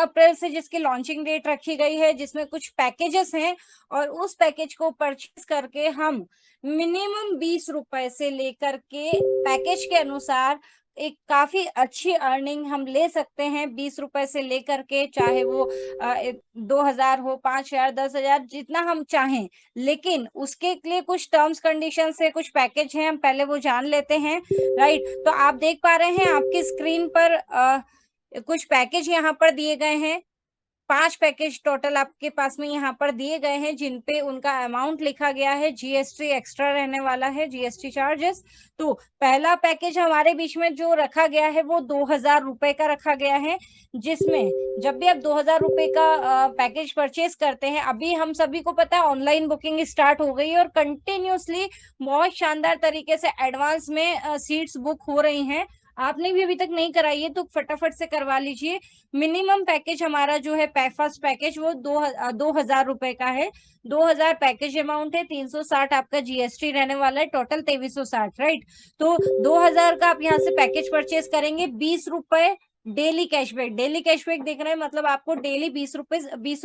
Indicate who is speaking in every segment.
Speaker 1: अप्रैल से जिसकी launching date रखी गई है, जिसमें कुछ पैकेजेस हैं और उस पैकेज को परचेज करके हम मिनिमम 20 रुपए से लेकर के पैकेज के अनुसार एक काफी अच्छी अर्निंग हम ले सकते हैं। 20 रुपए से लेकर के चाहे वो 2,000 हो, 5,000, 10,000, जितना हम चाहें। लेकिन उसके लिए कुछ टर्म्स कंडीशन है, कुछ पैकेज हैं, हम पहले वो जान लेते हैं। राइट, तो आप देख पा रहे हैं आपकी स्क्रीन पर कुछ पैकेज यहाँ पर दिए गए हैं। 5 पैकेज टोटल आपके पास में यहाँ पर दिए गए हैं, जिन पे उनका अमाउंट लिखा गया है। जीएसटी एक्स्ट्रा रहने वाला है, जीएसटी चार्जेस। तो पहला पैकेज हमारे बीच में जो रखा गया है वो 2,000 रुपए का रखा गया है, जिसमें जब भी आप 2,000 रुपए का पैकेज परचेज करते हैं, अभी हम सभी को पता है ऑनलाइन बुकिंग स्टार्ट हो गई है और कंटिन्यूअसली बहुत शानदार तरीके से एडवांस में सीट्स बुक हो रही हैं। आपने भी अभी तक नहीं कराई है तो फटाफट से करवा लीजिए। मिनिमम पैकेज हमारा जो है फर्स्ट पैकेज वो 2,000 रुपए का है। 2,000 पैकेज अमाउंट है, 360 आपका जीएसटी रहने वाला है, टोटल 2360। राइट, तो 2,000 का आप यहाँ से पैकेज परचेज करेंगे। 20 रुपए डेली कैशबैक, डेली कैशबैक देख रहे हैं, मतलब आपको डेली 20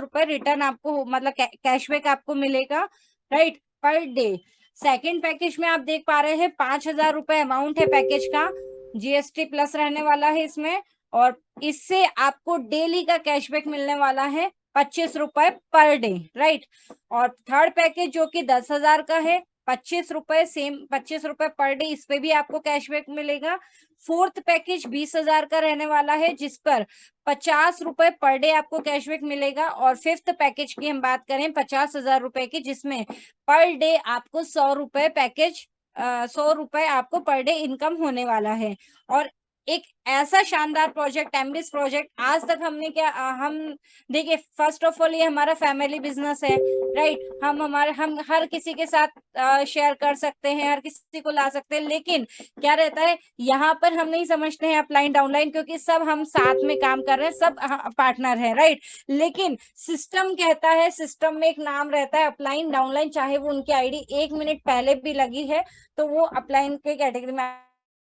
Speaker 1: रुपए रिटर्न आपको, मतलब कैशबैक आपको मिलेगा। Right, per day. Second package में आप देख पा रहे हैं 5,000 रुपए अमाउंट है पैकेज का, जीएसटी प्लस रहने वाला है इसमें, और इससे आपको डेली का कैशबैक मिलने वाला है 25 रुपए पर डे। राइट, और थर्ड पैकेज जो कि 10,000 का है, 25 रुपए, सेम 25 रुपए पर डे, इस पे भी आपको कैशबैक मिलेगा। फोर्थ पैकेज 20,000 का रहने वाला है, जिस पर 50 रुपए पर डे आपको कैशबैक मिलेगा। और फिफ्थ पैकेज की हम बात करें 50,000 रुपए की, जिसमें पर डे आपको 100 रुपए पैकेज 100 रुपए आपको पर डे इनकम होने वाला है। और एक ऐसा शानदार प्रोजेक्ट, एमबीएस प्रोजेक्ट, आज तक हमने क्या हम देखिए, फर्स्ट ऑफ ऑल ये हमारा फैमिली बिजनेस है। राइट, हम हर किसी के साथ शेयर कर सकते हैं, हर किसी को ला सकते हैं, लेकिन क्या रहता है यहाँ पर हम नहीं समझते हैं अपलाइन डाउनलाइन, क्योंकि सब हम साथ में काम कर रहे हैं, सब पार्टनर है। राइट, लेकिन सिस्टम कहता है, सिस्टम में एक नाम रहता है अपलाइन डाउनलाइन, चाहे वो उनकी आईडी 1 मिनट पहले भी लगी है तो वो अपलाइन के कैटेगरी में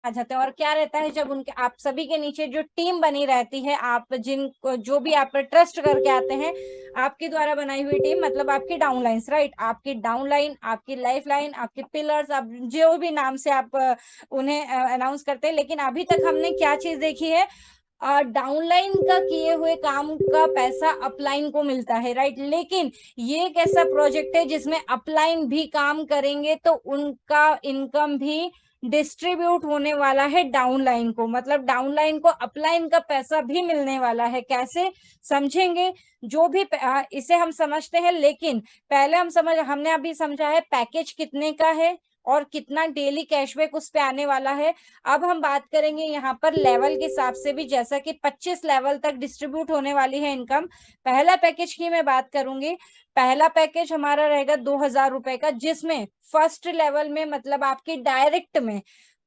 Speaker 1: आ जाते हैं। और क्या रहता है, जब उनके आप सभी के नीचे जो टीम बनी रहती है, आप जिनको जो भी आप पर ट्रस्ट करके आते हैं, आपके द्वारा बनाई हुई टीम, मतलब आपकी डाउनलाइंस। राइट, आपकी डाउनलाइन, आपकी लाइफ लाइन, आपके पिलर्स, आप जो भी नाम से आप उन्हें अनाउंस करते हैं। लेकिन अभी तक हमने क्या चीज देखी है, डाउनलाइन का किए हुए काम का पैसा अपलाइन को मिलता है। राइट, लेकिन ये एक ऐसा प्रोजेक्ट है जिसमें अपलाइन भी काम करेंगे तो उनका इनकम भी डिस्ट्रीब्यूट होने वाला है डाउनलाइन को, मतलब डाउनलाइन को अपलाइन का पैसा भी मिलने वाला है। कैसे समझेंगे, जो भी इसे हम समझते हैं, लेकिन पहले हमने अभी समझा है पैकेज कितने का है और कितना डेली कैशबैक उस पे आने वाला है। अब हम बात करेंगे यहाँ पर लेवल के हिसाब से भी, जैसा कि 25 लेवल तक डिस्ट्रीब्यूट होने वाली है इनकम। पहला पैकेज की मैं बात करूंगी, पहला पैकेज हमारा रहेगा 2,000 रुपए का, जिसमें फर्स्ट लेवल में, मतलब आपकी डायरेक्ट में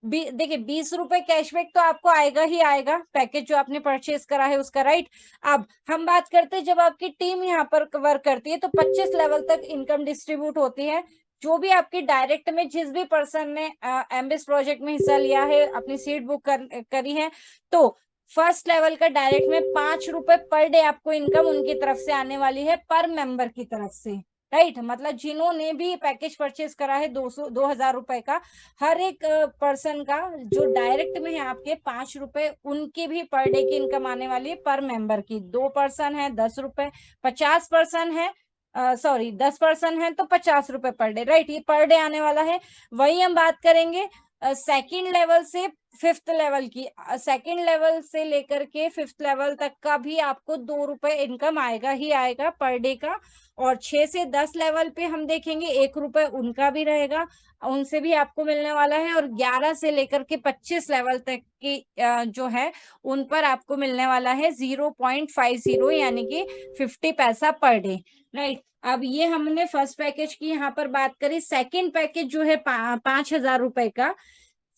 Speaker 1: देखिए 20 रुपए कैशबैक तो आपको आएगा ही आएगा, पैकेज जो आपने परचेज करा है उसका। राइट, अब हम बात करते हैं जब आपकी टीम यहाँ पर वर्क करती है तो 25 लेवल तक इनकम डिस्ट्रीब्यूट होती है। जो भी आपकी डायरेक्ट में जिस भी पर्सन ने एमबीएस प्रोजेक्ट में हिस्सा लिया है, अपनी सीट बुक करी है, तो फर्स्ट लेवल का डायरेक्ट में 5 रुपए पर डे आपको इनकम उनकी तरफ से आने वाली है, पर मेंबर की तरफ से। राइट, मतलब जिन्होंने भी पैकेज परचेज करा है 2,000 रुपए का, हर एक पर्सन का जो डायरेक्ट में है आपके 5 रुपए, उनकी भी पर डे की इनकम आने वाली है पर मेंबर की। 2 पर्सन है 10 रुपए, 50 पर्सन है 10 पर्सन है तो 50 रुपए पर डे। राइट, ये पर डे आने वाला है। वही हम बात करेंगे सेकंड लेवल से फिफ्थ लेवल की, सेकंड लेवल से लेकर के फिफ्थ लेवल तक का भी आपको 2 रुपए इनकम आएगा ही आएगा पर डे का। और 6 से 10 लेवल पे हम देखेंगे 1 रुपए उनका भी रहेगा, उनसे भी आपको मिलने वाला है। और 11 से लेकर के 25 लेवल तक की जो है उन पर आपको मिलने वाला है 0.50, यानी कि 50 पैसा पर डे। राइट, अब ये हमने फर्स्ट पैकेज की यहाँ पर बात करी। सेकंड पैकेज जो है 5,000 रुपए का,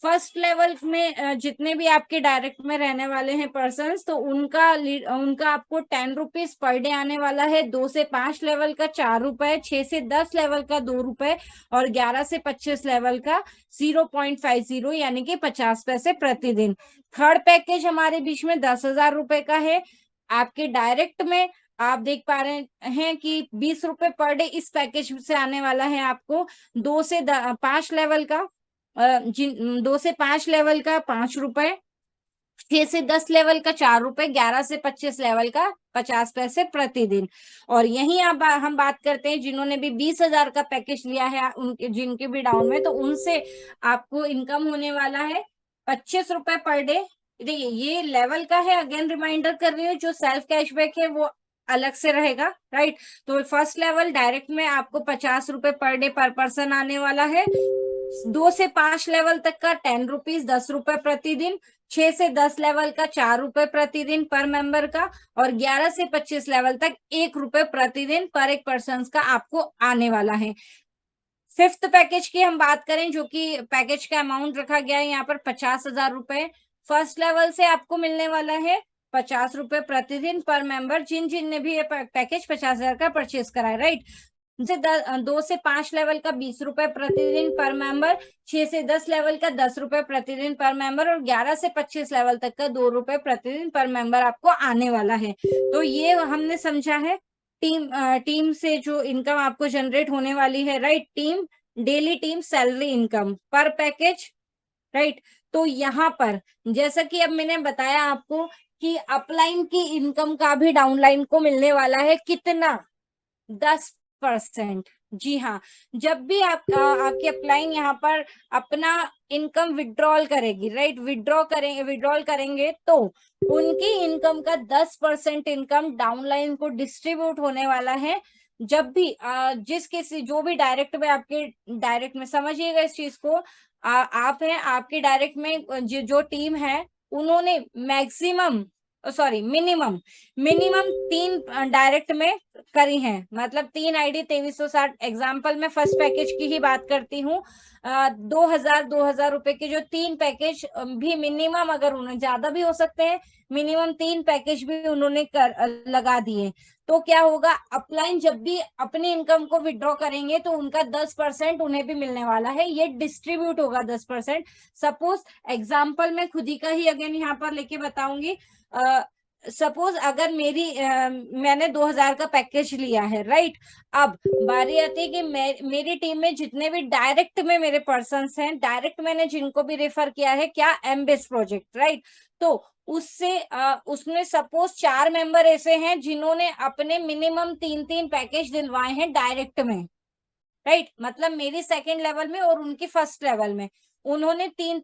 Speaker 1: फर्स्ट लेवल में जितने भी आपके डायरेक्ट में रहने वाले हैं पर्सन्स, तो उनका आपको 10 रुपीज पर डे आने वाला है। 2 से 5 लेवल का 4 रुपए, 6 से 10 लेवल का 2 रुपए, और 11 से 25 लेवल का 0.50, यानी कि 50 पैसे प्रतिदिन। थर्ड पैकेज हमारे बीच में 10,000 रुपए का है। आपके डायरेक्ट में आप देख पा रहे हैं कि 20 रुपए पर डे इस पैकेज से आने वाला है आपको। 2 से 5 लेवल का 2 से 5 लेवल का 5 रुपए, 6 से 10 लेवल का 4 रुपए, 11 से 25 लेवल का 50 पैसे प्रतिदिन। और यही आप हम बात करते हैं जिन्होंने भी 20,000 का पैकेज लिया है, उनके जिनके भी डाउन में, तो उनसे आपको इनकम होने वाला है 25 रुपए पर डे। देखिए ये लेवल का है, अगेन रिमाइंडर कर रही हूँ, जो सेल्फ कैशबैक है वो अलग से रहेगा, राइट। तो फर्स्ट लेवल डायरेक्ट में आपको 50 रुपए पर डे पर पर्सन आने वाला है। 2 से 5 लेवल तक का 10 रुपीज 10 रुपए प्रतिदिन, 6 से 10 लेवल का 4 रुपए प्रतिदिन पर मेंबर का, और 11 से 25 लेवल तक 1 रुपए प्रतिदिन पर एक पर्सन का आपको आने वाला है। फिफ्थ पैकेज की हम बात करें, जो कि पैकेज का अमाउंट रखा गया है यहाँ पर 50,000 रुपए। फर्स्ट लेवल से आपको मिलने वाला है 50 रुपए प्रतिदिन पर मेंबर, जिन जिन ने भी ये पैकेज 50,000 का परचेज करा है, राइट। 2 से 5 लेवल का 20 रुपए प्रतिदिन पर मेंबर, 6 से 10 लेवल का 10 रुपए प्रतिदिन पर मेंबर, और 11 से 25 लेवल तक का 2 रुपए प्रतिदिन पर मेंबर आपको आने वाला है। तो ये हमने समझा है टीम से जो इनकम आपको जनरेट होने वाली है, right. Daily team salary income पर पैकेज, राइट। तो यहाँ पर जैसा कि अब मैंने बताया आपको कि अपलाइन की इनकम का भी डाउनलाइन को मिलने वाला है कितना, 10%। जी हाँ, जब भी आपकी अपलाइन यहाँ पर अपना इनकम विड्रॉल करेगी, राइट, विड्रॉल करेंगे तो उनकी इनकम का 10% इनकम डाउनलाइन को डिस्ट्रीब्यूट होने वाला है। जब भी जिस किसी जो भी डायरेक्ट में आपके डायरेक्ट में समझिएगा इस चीज को, आप हैं, आपके डायरेक्ट में जो टीम है उन्होंने मैक्सिमम मिनिमम 3 डायरेक्ट में करी हैं, मतलब 3 आईडी 2360। एग्जाम्पल में फर्स्ट पैकेज की ही बात करती हूँ। 2,000 रुपए के जो 3 पैकेज भी मिनिमम, अगर उन्हें ज्यादा भी हो सकते हैं, मिनिमम 3 पैकेज भी उन्होंने लगा दिए। तो क्या होगा, अपलाइन जब भी अपनी इनकम को विड्रॉ करेंगे तो उनका 10% उन्हें भी मिलने वाला है, ये डिस्ट्रीब्यूट होगा 10%। सपोज एग्जाम्पल में खुद ही का ही अगेन यहाँ पर लेके बताऊंगी। सपोज अगर मैंने 2,000 का पैकेज लिया है, राइट। अब बारी आती है कि मेरी टीम में जितने भी डायरेक्ट में मेरे पर्सन्स हैं, डायरेक्ट मैंने जिनको भी रेफर किया है, क्या, एमबेस प्रोजेक्ट, राइट। तो उसमें सपोज 4 मेंबर ऐसे हैं जिन्होंने अपने मिनिमम 3 पैकेज दिलवाए हैं डायरेक्ट में, राइट। मतलब मेरी सेकंड लेवल में और उनकी फर्स्ट लेवल में उन्होंने 3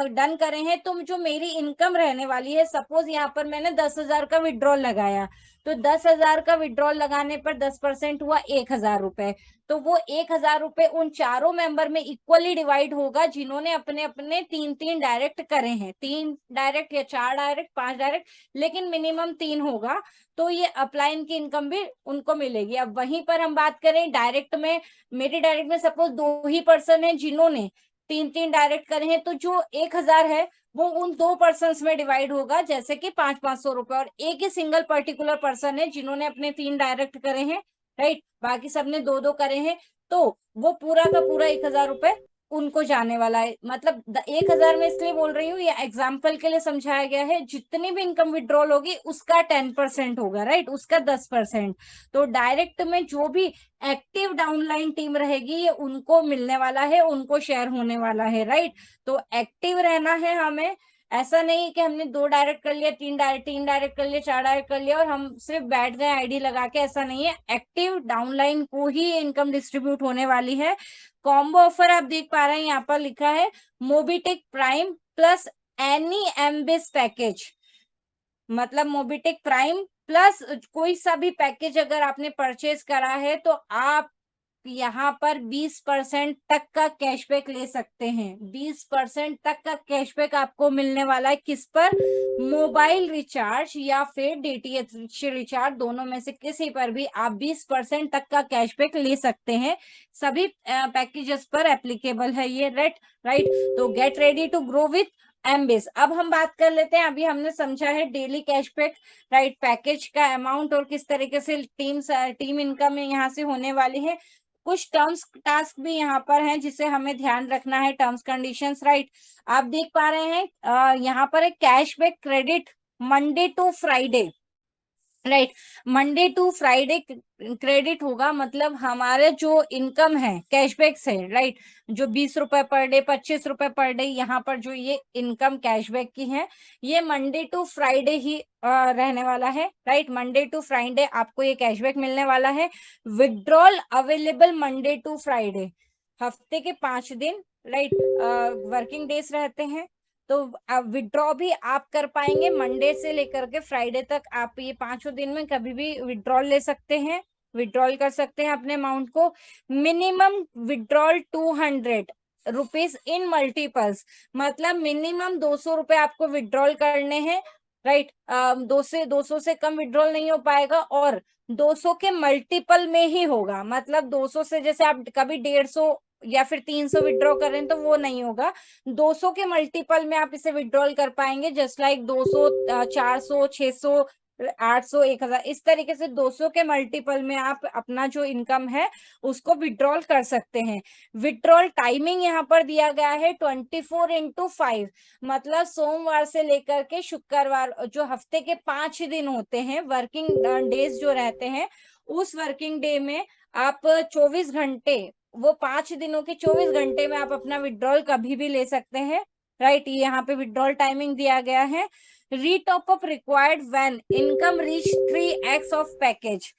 Speaker 1: डन करे हैं। तो जो मेरी इनकम रहने वाली है, सपोज यहाँ पर मैंने 10,000 का विड्रॉल लगाया, तो 10,000 का विड्रॉल लगाने पर 10% हुआ 1,000 रुपए। तो वो 1,000 रुपए उन चारों मेंबर में इक्वली डिवाइड होगा जिन्होंने अपने अपने 3 डायरेक्ट करे हैं, 3 डायरेक्ट या 4 डायरेक्ट, 5 डायरेक्ट, लेकिन मिनिमम 3 होगा। तो ये अपलाइन की इनकम भी उनको मिलेगी। अब वहीं पर हम बात करें डायरेक्ट में, मेरे डायरेक्ट में सपोज 2 ही पर्सन है जिन्होंने 3 डायरेक्ट करे हैं, तो जो 1,000 है वो उन 2 पर्सन में डिवाइड होगा, जैसे कि 500 रुपए। और एक ही सिंगल पर्टिकुलर पर्सन है जिन्होंने अपने 3 डायरेक्ट करे हैं, राइट, बाकी सबने 2 करे हैं। तो वो पूरा का पूरा 1,000 रुपए उनको जाने वाला है। मतलब 1,000 में इसलिए बोल रही हूँ, ये एग्जाम्पल के लिए समझाया गया है। जितनी भी इनकम विड्रॉल होगी उसका 10% होगा, राइट, उसका 10%। तो डायरेक्ट में जो भी एक्टिव डाउनलाइन टीम रहेगी ये उनको मिलने वाला है, उनको शेयर होने वाला है, राइट। तो एक्टिव रहना है हमें। ऐसा नहीं कि हमने 2 डायरेक्ट कर लिया, 3 डायरेक्ट कर लिया, 4 डायरेक्ट कर लिया और हम सिर्फ बैठ गए आईडी लगा के, ऐसा नहीं है। एक्टिव डाउनलाइन को ही इनकम डिस्ट्रीब्यूट होने वाली है। कॉम्बो ऑफर आप देख पा रहे हैं, यहाँ पर लिखा है Mobitech prime plus any MBS package. मतलब मोबीटेक प्राइम प्लस कोई सा भी पैकेज अगर आपने परचेज करा है तो आप यहाँ पर 20% तक का कैशबैक ले सकते हैं। 20% तक का कैशबैक आपको मिलने वाला है, किस पर, मोबाइल रिचार्ज या फिर डीटीएच रिचार्ज, दोनों में से किसी पर भी आप 20% तक का कैशबैक ले सकते हैं। सभी पैकेजेस पर एप्लीकेबल है ये, राइट। तो get ready to grow with MBS. अब हम बात कर लेते हैं, अभी हमने समझा है डेली कैशबैक, राइट, पैकेज का अमाउंट और किस तरीके से टीम इनकम यहाँ से होने वाली है। कुछ टर्म्स टास्क भी यहाँ पर हैं जिसे हमें ध्यान रखना है, टर्म्स कंडीशंस, राइट। आप देख पा रहे हैं यहाँ पर एक cashback credit Monday to Friday, right. Monday to Friday credit होगा, मतलब हमारे जो इनकम है कैशबैक से, राइट, जो 20 रुपए पर डे, 25 रुपए पर डे, यहाँ पर जो ये इनकम कैशबैक की है, ये मंडे टू फ्राइडे ही रहने वाला है, राइट। मंडे टू फ्राइडे आपको ये कैशबैक मिलने वाला है। Withdrawal available Monday to Friday, हफ्ते के 5 दिन, राइट, वर्किंग डेज रहते हैं। तो विड्रॉ भी आप कर पाएंगे मंडे से लेकर के फ्राइडे तक। आप ये 5 दिन में कभी भी विड्रॉल ले सकते हैं, विड्रॉल कर सकते हैं अपने अमाउंट को। Minimum withdrawal 200 rupees in multiples, मतलब मिनिमम 200 रुपए आपको विड्रॉल करने हैं, राइट। 200 से कम विड्रॉल नहीं हो पाएगा, और 200 के मल्टीपल में ही होगा, मतलब 200 से जैसे आप कभी 150 या फिर 300 विड्रॉ कर रहे हैं तो वो नहीं होगा। 200 के मल्टीपल में आप इसे विड्रॉल कर पाएंगे, जस्ट लाइक 200, 400, 600, 800, 1000, इस तरीके से 200 के मल्टीपल में आप अपना जो इनकम है उसको विड्रॉल कर सकते हैं। विड्रॉल टाइमिंग यहाँ पर दिया गया है 24x5, मतलब सोमवार से लेकर के शुक्रवार, जो हफ्ते के 5 दिन होते हैं, वर्किंग डेज जो रहते हैं, उस वर्किंग डे में आप 24 घंटे, वो 5 दिनों के 24 घंटे में आप अपना विड्रॉल कभी भी ले सकते हैं, राइट। यहाँ पे विड्रॉल टाइमिंग दिया गया है। Retop up required when income reach 3x of package.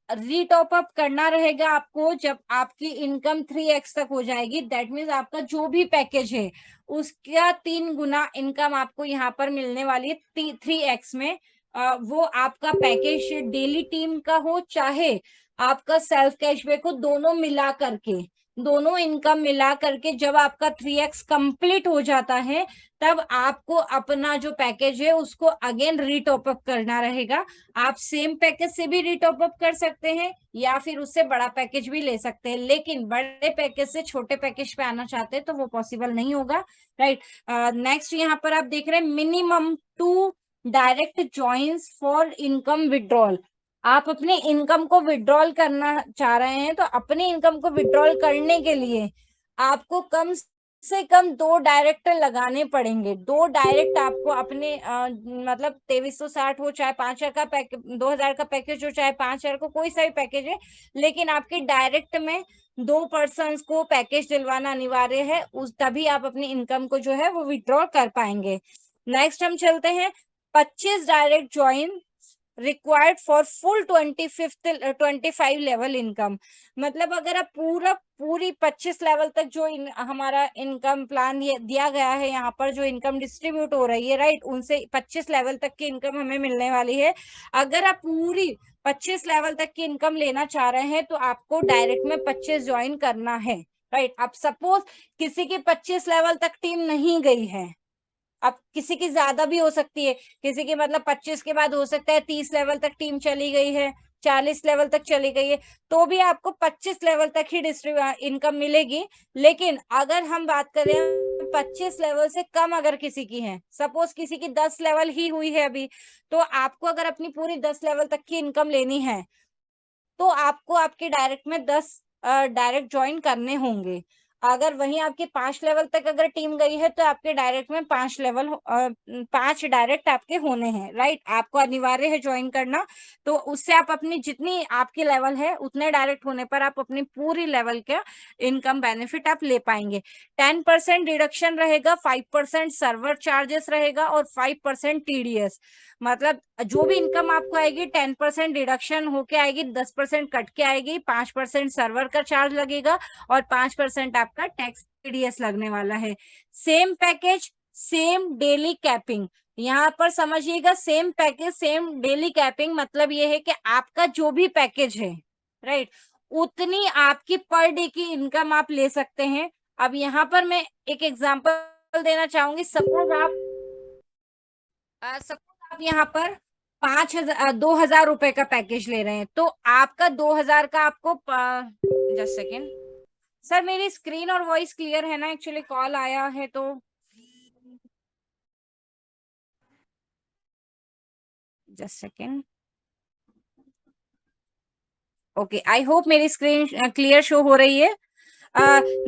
Speaker 1: Retop up करना रहेगा आपको जब आपकी इनकम 3x तक हो जाएगी, दैट मीन्स आपका जो भी पैकेज है उसका 3 गुना इनकम आपको यहाँ पर मिलने वाली है 3x में। वो आपका पैकेज डेली टीम का हो चाहे आपका सेल्फ कैशबैक हो, दोनों मिला करके, दोनों इनकम मिला करके जब आपका 3x कंप्लीट हो जाता है, तब आपको अपना जो पैकेज है उसको अगेन रीटॉप अप करना रहेगा। आप सेम पैकेज से भी रीटॉप अप कर सकते हैं या फिर उससे बड़ा पैकेज भी ले सकते हैं, लेकिन बड़े पैकेज से छोटे पैकेज पे आना चाहते हैं तो वो पॉसिबल नहीं होगा, राइट। नेक्स्ट यहाँ पर आप देख रहे हैं minimum 2 direct joins for income withdrawal. आप अपने इनकम को विड्रॉल करना चाह रहे हैं तो अपने इनकम को विड्रॉल करने के लिए आपको कम से कम 2 डायरेक्ट लगाने पड़ेंगे। 2 डायरेक्ट आपको अपने मतलब 2360 हो चाहे 5000 का पैकेज, 2000 का पैकेज हो चाहे 5000 को, कोई सा भी पैकेज है, लेकिन आपके डायरेक्ट में 2 पर्सन को पैकेज दिलवाना अनिवार्य है, उस तभी आप अपनी इनकम को जो है वो विड्रॉ कर पाएंगे। नेक्स्ट हम चलते हैं 25 direct join required for full 25 level income. मतलब अगर आप पूरी 25 लेवल तक जो हमारा इनकम प्लान दिया गया है, यहाँ पर जो इनकम डिस्ट्रीब्यूट हो रही है, राइट, उनसे 25 लेवल तक की इनकम हमें मिलने वाली है। अगर आप पूरी 25 लेवल तक की इनकम लेना चाह रहे हैं तो आपको डायरेक्ट में 25 ज्वाइन करना है, राइट। अब सपोज किसी की 25 लेवल तक टीम नहीं गई है, अब किसी की ज्यादा भी हो सकती है, किसी की मतलब 25 के बाद हो सकता है 30 लेवल तक टीम चली गई है, 40 लेवल तक चली गई है, तो भी आपको 25 लेवल तक ही इनकम मिलेगी। लेकिन अगर हम बात करें 25 लेवल से कम अगर किसी की है, सपोज किसी की 10 लेवल ही हुई है अभी, तो आपको अगर अपनी पूरी 10 लेवल तक की इनकम लेनी है तो आपको आपके डायरेक्ट में 10 डायरेक्ट ज्वाइन करने होंगे। अगर वहीं आपकी 5 लेवल तक अगर टीम गई है तो आपके डायरेक्ट में 5 डायरेक्ट आपके होने हैं, राइट। आपको अनिवार्य है ज्वाइन करना, तो उससे आप अपनी जितनी आपकी लेवल है उतने डायरेक्ट होने पर आप अपनी पूरी लेवल का इनकम बेनिफिट आप ले पाएंगे। 10% डिडक्शन रहेगा, 5% सर्वर चार्जेस रहेगा और 5% टीडीएस। मतलब जो भी इनकम आपको आएगी 10% डिडक्शन होके आएगी, 10% कट के आएगी, 5% सर्वर का चार्ज लगेगा और 5% आपका टैक्स टीडीएस लगने वाला है। Same package same daily capping, यहाँ पर समझिएगा, same package same daily capping, मतलब ये है कि आपका जो भी पैकेज है, राइट, उतनी आपकी पर डे की इनकम आप ले सकते हैं। अब यहाँ पर मैं एक एग्जांपल देना चाहूंगी। सपोज आप यहाँ पर 2000 रुपए का पैकेज ले रहे हैं, तो आपका 2000 का आपको, जस्ट सेकेंड सर, मेरी स्क्रीन और वॉइस क्लियर है ना? एक्चुअली कॉल आया है तो just second. Okay, I hope मेरी स्क्रीन क्लियर शो हो रही है।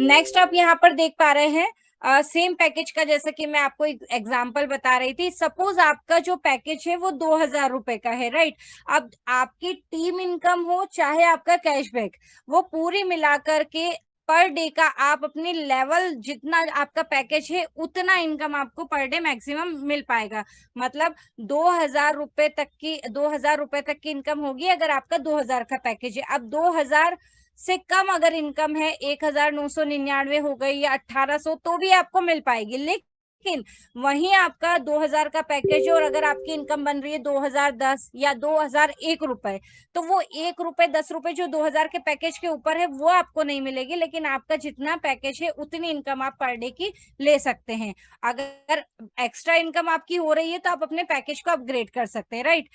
Speaker 1: नेक्स्ट आप यहाँ पर देख पा रहे हैं सेम पैकेज का, जैसे कि मैं आपको एक एग्जांपल बता रही थी, सपोज आपका जो पैकेज है वो 2,000 रुपए का है, राइट। अब आपकी टीम इनकम हो चाहे आपका कैशबैक, वो पूरी मिलाकर के पर डे का आप अपनी लेवल जितना आपका पैकेज है उतना इनकम आपको पर डे मैक्सिमम मिल पाएगा। मतलब 2,000 रुपए तक की इनकम होगी अगर आपका 2,000 का पैकेज है। अब 2,000 से कम अगर इनकम है, 1,999 हो गई या 1,800, तो भी आपको मिल पाएगी। लेकिन वहीं आपका 2,000 का पैकेज है और अगर आपकी इनकम बन रही है 2,010 या 2,001 रुपए, तो वो 1 रुपए 10 रुपए जो 2,000 के पैकेज के ऊपर है वो आपको नहीं मिलेगी, लेकिन आपका जितना पैकेज है उतनी इनकम आप पर डे की ले सकते हैं। अगर एक्स्ट्रा इनकम आपकी हो रही है तो आप अपने पैकेज को अपग्रेड कर सकते हैं, राइट।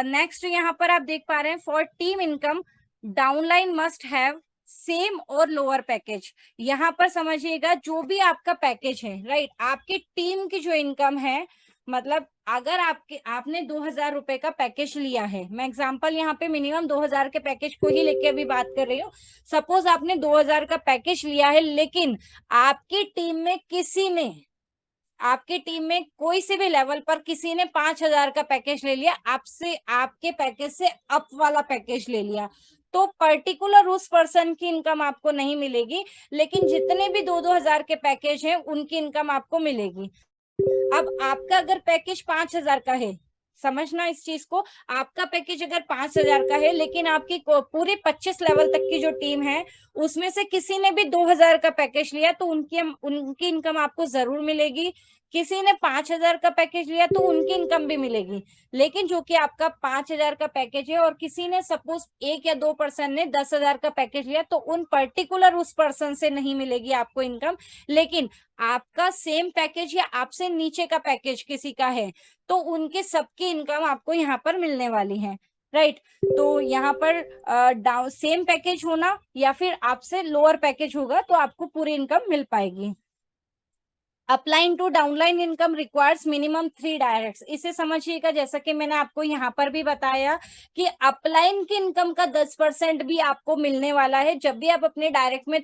Speaker 1: नेक्स्ट यहाँ पर आप देख पा रहे हैं, for team income downline must have same और लोअर पैकेज। यहाँ पर समझिएगा, जो भी आपका पैकेज है, राइट, आपकी टीम की जो इनकम है, मतलब अगर आपने 2,000 रुपए का पैकेज लिया है, मैं एग्जांपल यहाँ पे मिनिमम 2,000 के पैकेज को ही लेके अभी बात कर रही हूँ। सपोज आपने 2,000 का पैकेज लिया है, लेकिन आपकी टीम में कोई से भी लेवल पर किसी ने 5,000 का पैकेज ले लिया, आपसे आपके पैकेज से अप वाला पैकेज ले लिया, तो पर्टिकुलर उस पर्सन की इनकम आपको नहीं मिलेगी, लेकिन जितने भी 2-2 हजार के पैकेज हैं उनकी इनकम आपको मिलेगी। अब आपका अगर पैकेज 5,000 का है, समझना इस चीज को, आपका पैकेज अगर 5,000 का है, लेकिन आपकी पूरे 25 लेवल तक की जो टीम है उसमें से किसी ने भी 2,000 का पैकेज लिया तो उनकी इनकम आपको जरूर मिलेगी। किसी ने 5,000 का पैकेज लिया तो उनकी इनकम भी मिलेगी। लेकिन जो कि आपका 5,000 का पैकेज है और किसी ने सपोज 1 या 2 पर्सन ने 10,000 का पैकेज लिया, तो उन पर्टिकुलर उस पर्सन से नहीं मिलेगी आपको इनकम। लेकिन आपका सेम पैकेज या आपसे नीचे का पैकेज किसी का है तो उनके सबकी इनकम आपको यहाँ पर मिलने वाली है, राइट। तो यहाँ पर सेम पैकेज होना या फिर आपसे लोअर पैकेज होगा तो आपको पूरी इनकम मिल पाएगी। Applying to downline income requires minimum 3 directs. इसे समझिएगा, जैसा कि मैंने आपको यहाँ पर भी बताया कि अपलाइन की इनकम का 10% भी आपको मिलने वाला है। जब भी आप अपने डायरेक्ट में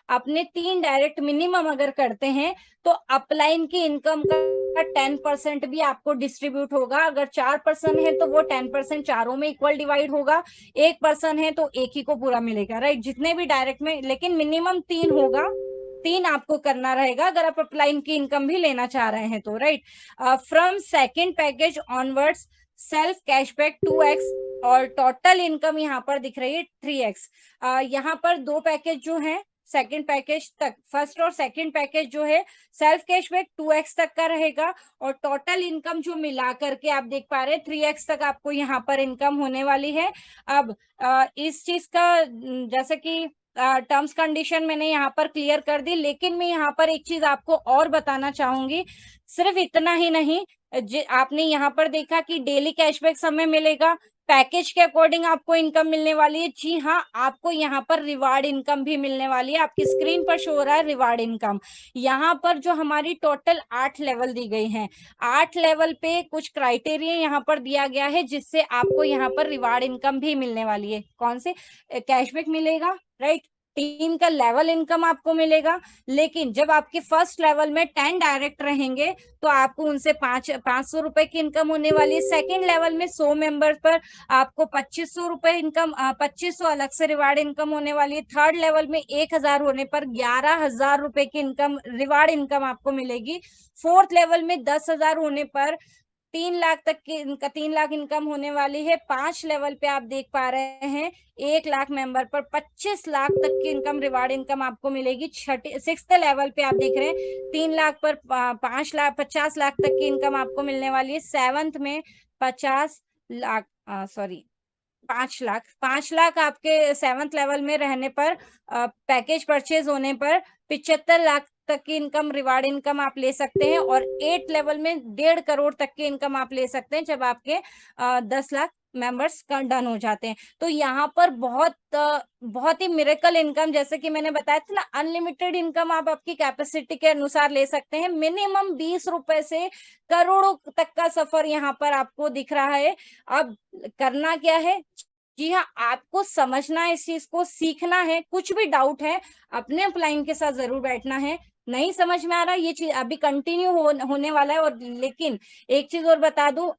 Speaker 1: अपने 3 डायरेक्ट मिनिमम अगर करते हैं तो अपलाइन की इनकम का 10% भी आपको डिस्ट्रीब्यूट होगा। अगर 4 पर्सन है तो वो 10% चारों में इक्वल डिवाइड होगा, 1 पर्सन है तो एक ही को पूरा मिलेगा, राइट। जितने भी डायरेक्ट में, लेकिन मिनिमम 3 होगा, 3 आपको करना रहेगा अगर आप अपलाइन की इनकम भी लेना चाह रहे हैं तो, right. From second package onwards self cashback 2x और टोटल इनकम यहाँ पर दिख रही है 3x। यहाँ पर 2 पैकेज जो है सेकंड पैकेज तक, फर्स्ट और सेकंड पैकेज जो है सेल्फ कैशबैक 2x तक का रहेगा और टोटल इनकम जो मिला करके आप देख पा रहे हैं 3x तक आपको यहाँ पर इनकम होने वाली है। अब इस चीज का जैसे कि टर्म्स कंडीशन मैंने यहाँ पर क्लियर कर दी, लेकिन मैं यहाँ पर एक चीज आपको और बताना चाहूंगी। सिर्फ इतना ही नहीं, आपने यहाँ पर देखा कि डेली कैशबैक समय मिलेगा, पैकेज के अकॉर्डिंग आपको इनकम मिलने वाली है। जी हाँ, आपको यहाँ पर रिवार्ड इनकम भी मिलने वाली है। आपकी स्क्रीन पर शो हो रहा है रिवार्ड इनकम। यहाँ पर जो हमारी टोटल 8 लेवल दी गई हैं, 8 लेवल पे कुछ क्राइटेरिया यहाँ पर दिया गया है जिससे आपको यहाँ पर रिवार्ड इनकम भी मिलने वाली है। कौन से? कैशबैक मिलेगा, राइट, टीम का लेवल इनकम आपको मिलेगा। लेकिन जब आपके फर्स्ट लेवल में 10 डायरेक्ट रहेंगे तो आपको उनसे 500 रुपए की इनकम होने वाली है। सेकंड लेवल में 100 मेंबर पर आपको 2,500 रुपए इनकम, 2,500 अलग से रिवार्ड इनकम होने वाली है। थर्ड लेवल में 1,000 होने पर 11,000 रुपए की इनकम, रिवार्ड इनकम आपको मिलेगी। फोर्थ लेवल में 10,000 होने पर 3 लाख तक की 3 लाख इनकम होने वाली है। 5 लेवल पे आप देख पा रहे हैं 1 लाख मेंबर पर 25 लाख तक की इनकम, रिवार्ड इनकम आपको मिलेगी। सिक्स्थ लेवल पे आप देख रहे हैं 3 लाख पर 5 लाख 50 लाख तक की इनकम आपको मिलने वाली है। सेवंथ में 50 लाख, सॉरी 5 लाख आपके सेवंथ लेवल में रहने पर, पैकेज परचेज होने पर 75 लाख तक की इनकम, रिवार्ड इनकम आप ले सकते हैं। और 8 लेवल में 1.5 करोड़ तक की इनकम आप ले सकते हैं जब आपके 10 लाख मेंबर्स डन हो जाते हैं। तो यहाँ पर बहुत ही मिरेकल इनकम, जैसे कि मैंने बताया था ना, अनलिमिटेड इनकम आप आपकी कैपेसिटी के अनुसार ले सकते हैं। मिनिमम 20 रुपए से करोड़ों तक का सफर यहाँ पर आपको दिख रहा है। अब करना क्या है? जी हाँ, आपको समझना है, इस चीज को सीखना है। कुछ भी डाउट है अपने अपलाइन के साथ जरूर बैठना है। नहीं समझ में आ रहा, ये चीज अभी कंटिन्यू होने वाला है। और लेकिन एक चीज और बता दूं,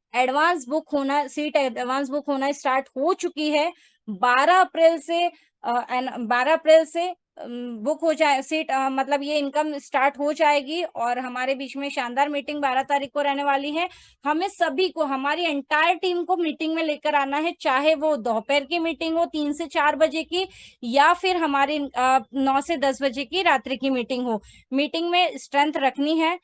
Speaker 1: सीट एडवांस बुक होना स्टार्ट हो चुकी है। 12 अप्रैल से 12 अप्रैल से बुक हो जाए सीट, मतलब ये इनकम स्टार्ट हो जाएगी। और हमारे बीच में शानदार मीटिंग 12 तारीख को रहने वाली है। हमें सभी को, हमारी एंटायर टीम को मीटिंग में लेकर आना है, चाहे वो दोपहर की मीटिंग हो 3 से 4 बजे की, या फिर हमारी 9 से 10 बजे की रात्रि की मीटिंग हो। मीटिंग में स्ट्रेंथ रखनी है,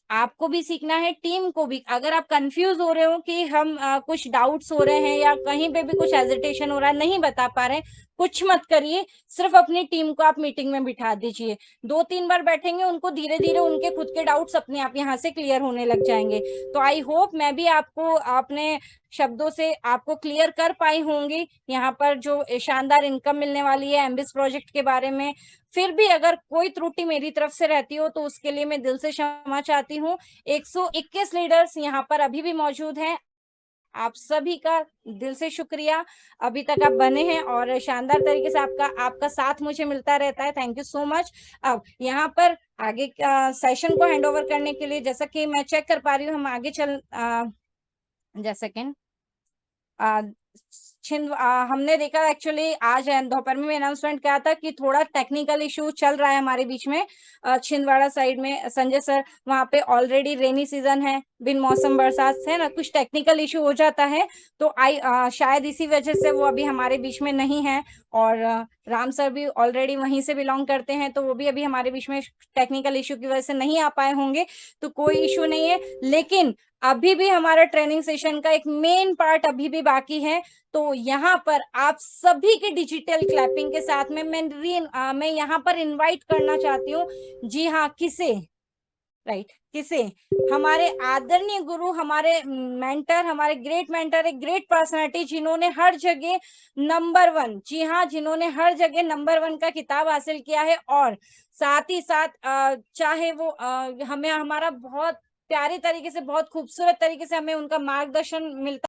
Speaker 1: आपको भी सीखना है, टीम को भी। अगर आप कंफ्यूज हो रहे हो कि हम कुछ डाउट्स हो रहे हैं या कहीं पे भी कुछ हेजिटेशन हो रहा है, नहीं बता पा रहे हैं, कुछ मत करिए, सिर्फ अपनी टीम को आप मीटिंग में बिठा दीजिए। 2-3 बार बैठेंगे, उनको धीरे धीरे उनके खुद के डाउट्स अपने आप यहाँ से क्लियर होने लग जाएंगे। तो आई होप मैं भी आपको अपने शब्दों से आपको क्लियर कर पाई होंगी यहाँ पर जो शानदार इनकम मिलने वाली है एमबीएस प्रोजेक्ट के बारे में। फिर भी अगर कोई त्रुटि मेरी तरफ से रहती हो तो उसके लिए मैं दिल से क्षमा चाहती हूँ। 121 लीडर्स यहाँ पर अभी भी मौजूद हैं। आप सभी का दिल से शुक्रिया, अभी तक आप बने हैं और शानदार तरीके से आपका आपका साथ मुझे मिलता रहता है। Thank you so much. अब यहाँ पर आगे सेशन को हैंड ओवर करने के लिए, जैसा कि मैं चेक कर पा रही हूँ, हम आगे जैसा सेकंड हमने देखा एक्चुअली आज दोपहर में अनाउंसमेंट किया था कि थोड़ा टेक्निकल इशू चल रहा है हमारे बीच में। छिंदवाड़ा साइड में संजय सर, वहां पे ऑलरेडी रेनी सीजन है, बिन मौसम बरसात है ना, कुछ टेक्निकल इशू हो जाता है। तो शायद इसी वजह से वो अभी हमारे बीच में नहीं है। और राम सर भी ऑलरेडी वहीं से बिलोंग करते हैं, तो वो भी अभी हमारे बीच में टेक्निकल इशू की वजह से नहीं आ पाए होंगे। तो कोई इशू नहीं है, लेकिन अभी भी हमारा ट्रेनिंग सेशन का एक मेन पार्ट अभी भी बाकी है। तो यहाँ पर आप सभी के डिजिटल क्लैपिंग के साथ में मैं यहाँ पर इनवाइट करना चाहती हूँ। जी हाँ, किसे, राइट, किसे, हमारे आदरणीय गुरु, हमारे मेंटर, हमारे ग्रेट मेंटर, एक ग्रेट पर्सनालिटी जिन्होंने हर जगह नंबर 1, जी हाँ, जिन्होंने हर जगह नंबर 1 का खिताब हासिल किया है। और साथ ही साथ चाहे वो हमें हमारा बहुत प्यारे तरीके से, बहुत खूबसूरत तरीके से हमें उनका मार्गदर्शन मिलता